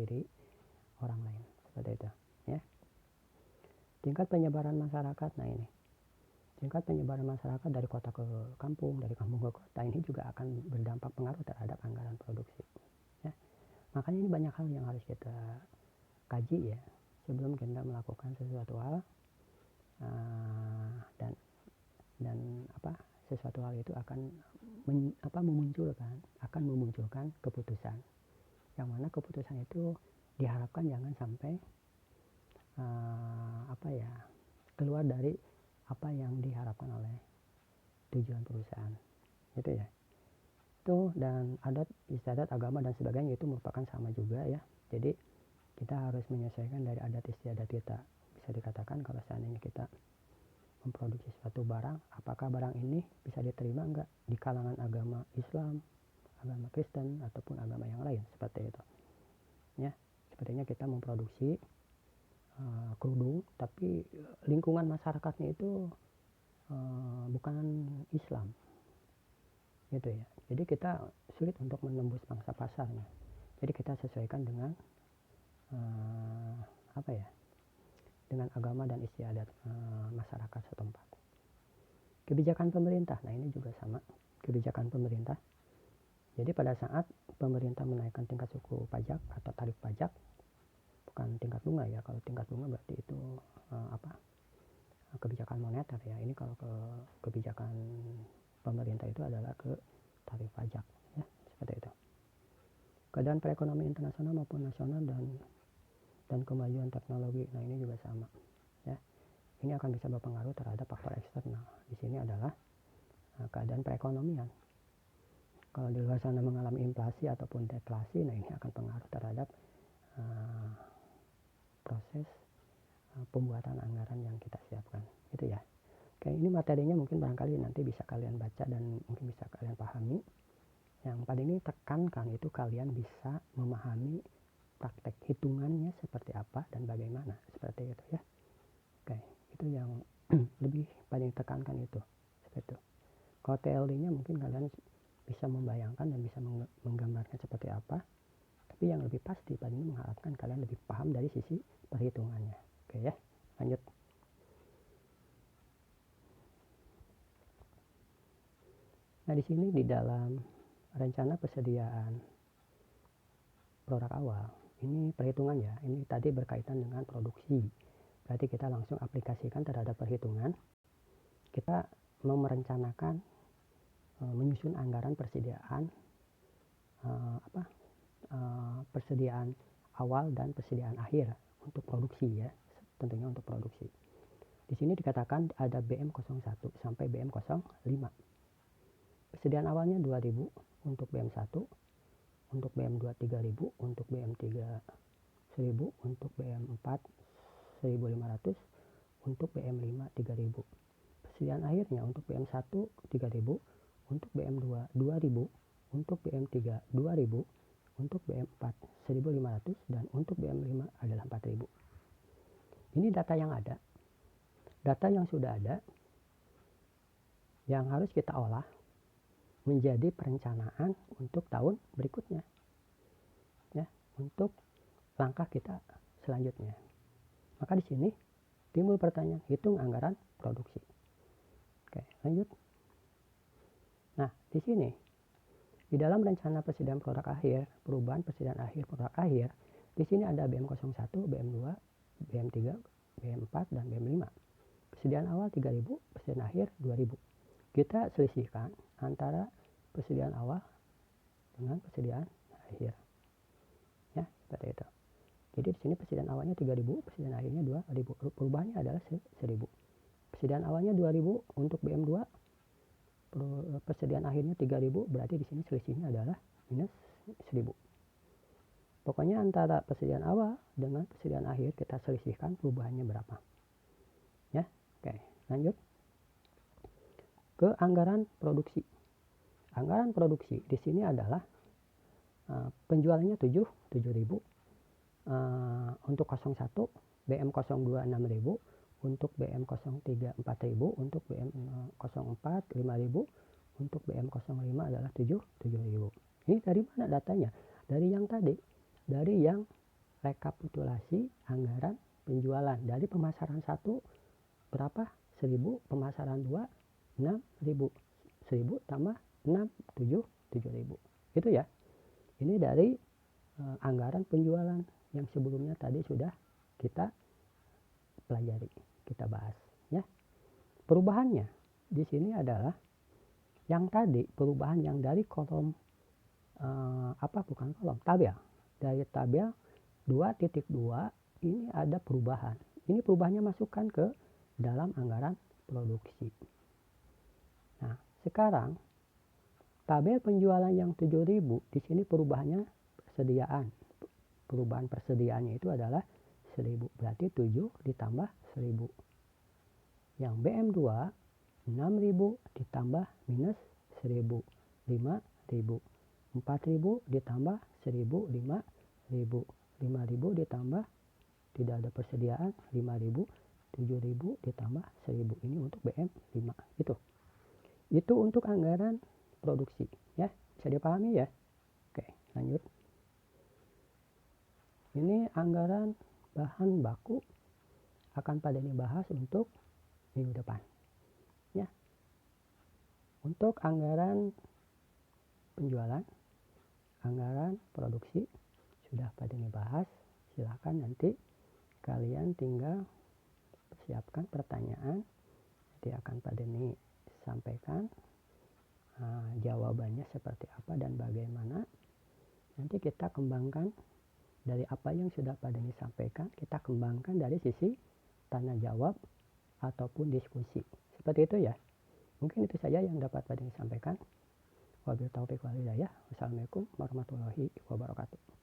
diri orang lain, seperti itu ya. Tingkat penyebaran masyarakat, nah ini tingkat penyebaran masyarakat dari kota ke kampung, dari kampung ke kota, ini juga akan berdampak pengaruh terhadap anggaran produksi ya. Makanya ini banyak hal yang harus kita kaji ya sebelum kita melakukan sesuatu hal, dan sesuatu hal itu akan memunculkan keputusan, yang mana keputusan itu diharapkan jangan sampai keluar dari apa yang diharapkan oleh tujuan perusahaan gitu ya. Itu dan adat istiadat agama dan sebagainya itu merupakan sama juga ya. Jadi kita harus menyesuaikan dari adat istiadat kita. Bisa dikatakan kalau seandainya kita memproduksi suatu barang, apakah barang ini bisa diterima enggak di kalangan agama Islam, agama Kristen ataupun agama yang lain, seperti itu ya. Sepertinya kita memproduksi kerudung tapi lingkungan masyarakatnya itu bukan Islam gitu ya. Jadi kita sulit untuk menembus pangsa pasarnya. Jadi kita sesuaikan dengan dengan agama dan istiadat masyarakat setempat. Kebijakan pemerintah, nah ini juga sama, kebijakan pemerintah. Jadi pada saat pemerintah menaikkan tingkat suku pajak atau tarif pajak, bukan tingkat bunga ya, kalau tingkat bunga berarti itu kebijakan moneter ya. Ini kalau kebijakan pemerintah itu adalah ke tarif pajak ya, seperti itu. Keadaan perekonomian internasional maupun nasional dan kemajuan teknologi, nah ini juga sama ya. Ini akan bisa berpengaruh terhadap faktor eksternal. Di sini adalah keadaan perekonomian. Kalau di luar sana mengalami inflasi ataupun deflasi, nah ini akan pengaruh terhadap proses pembuatan anggaran yang kita siapkan gitu ya. Oke, ini materinya mungkin barangkali nanti bisa kalian baca dan mungkin bisa kalian pahami. Yang paling ini tekankan itu kalian bisa memahami praktek hitungannya seperti apa dan bagaimana, seperti itu ya. Oke, itu yang lebih paling tekankan itu, seperti itu. Kalau teorinya mungkin kalian bisa membayangkan dan bisa menggambarkan seperti apa, tapi yang lebih pasti paling ini mengharapkan kalian lebih paham dari sisi perhitungannya. Oke ya, lanjut. Nah di sini di dalam rencana persediaan produk awal, ini perhitungan ya, ini tadi berkaitan dengan produksi, berarti kita langsung aplikasikan terhadap perhitungan. Kita mau merencanakan menyusun anggaran persediaan persediaan awal dan persediaan akhir untuk produksi ya, tentunya untuk produksi. Di sini dikatakan ada BM01 sampai BM05. Persediaan awalnya 2000 untuk BM1, untuk BM2 3000, untuk BM3 1000, untuk BM4 1500, untuk BM5 3000. Persediaan akhirnya untuk BM1 3000, untuk BM2 2000, untuk BM3 2000, untuk BM4 1500, dan untuk BM5 adalah 4000. Ini data yang ada, data yang sudah ada, yang harus kita olah menjadi perencanaan untuk tahun berikutnya ya, untuk langkah kita selanjutnya. Maka di sini timbul pertanyaan, hitung anggaran produksi. Oke, lanjut. Nah, di sini di dalam rencana persediaan produk akhir, perubahan persediaan akhir produk akhir, di sini ada BM01, BM2, BM3, BM4, dan BM5. Persediaan awal 3000, persediaan akhir 2000. Kita selisihkan antara persediaan awal dengan persediaan akhir. Ya, seperti itu. Jadi di sini persediaan awalnya 3000, persediaan akhirnya 2000. Perubahannya adalah 1000. Persediaan awalnya 2000 untuk BM2, persediaan akhirnya 3000, berarti di sini selisihnya adalah minus 1000. Pokoknya antara persediaan awal dengan persediaan akhir kita selisihkan perubahannya berapa. Ya, oke, lanjut ke anggaran produksi. Anggaran produksi di sini adalah penjualannya 7000, untuk 01 BM02 6000, untuk BM03 4000, untuk BM04 5000, untuk BM05 adalah 7000. Ini dari mana datanya? Dari yang tadi, dari yang rekapitulasi anggaran penjualan dari pemasaran 1 berapa? 1000, pemasaran 2 6000. 1000 tambah 6 7000. Gitu ya. Ini dari anggaran penjualan yang sebelumnya tadi sudah kita pelajari, kita bahas ya. Perubahannya di sini adalah yang tadi perubahan yang dari kolom tabel. Dari tabel 2.2 ini ada perubahan. Ini perubahannya masukkan ke dalam anggaran produksi. Nah, sekarang tabel penjualan yang 7000 di sini perubahannya persediaan. Perubahan persediaannya itu adalah 1000. Berarti 7 ditambah 1000. Yang BM2 6000 ditambah minus 1000. 5000. 4000 ditambah 1000 5000. 5000 ditambah tidak ada persediaan 5000. 7000 ditambah 1000. Ini untuk BM5 gitu. Itu untuk anggaran produksi ya. Bisa dipahami ya. Oke, lanjut. Ini anggaran bahan baku akan pada dibahas untuk minggu depan ya. Untuk anggaran penjualan, anggaran produksi sudah pada dibahas. Silahkan nanti kalian tinggal persiapkan pertanyaan, nanti akan pada disampaikan jawabannya seperti apa dan bagaimana. Nanti kita kembangkan dari apa yang sudah pada disampaikan, kita kembangkan dari sisi tanya jawab ataupun diskusi. Seperti itu ya. Mungkin itu saja yang dapat pada disampaikan. Wabillahi taufiq wal hidayah. Wassalamualaikum warahmatullahi wabarakatuh.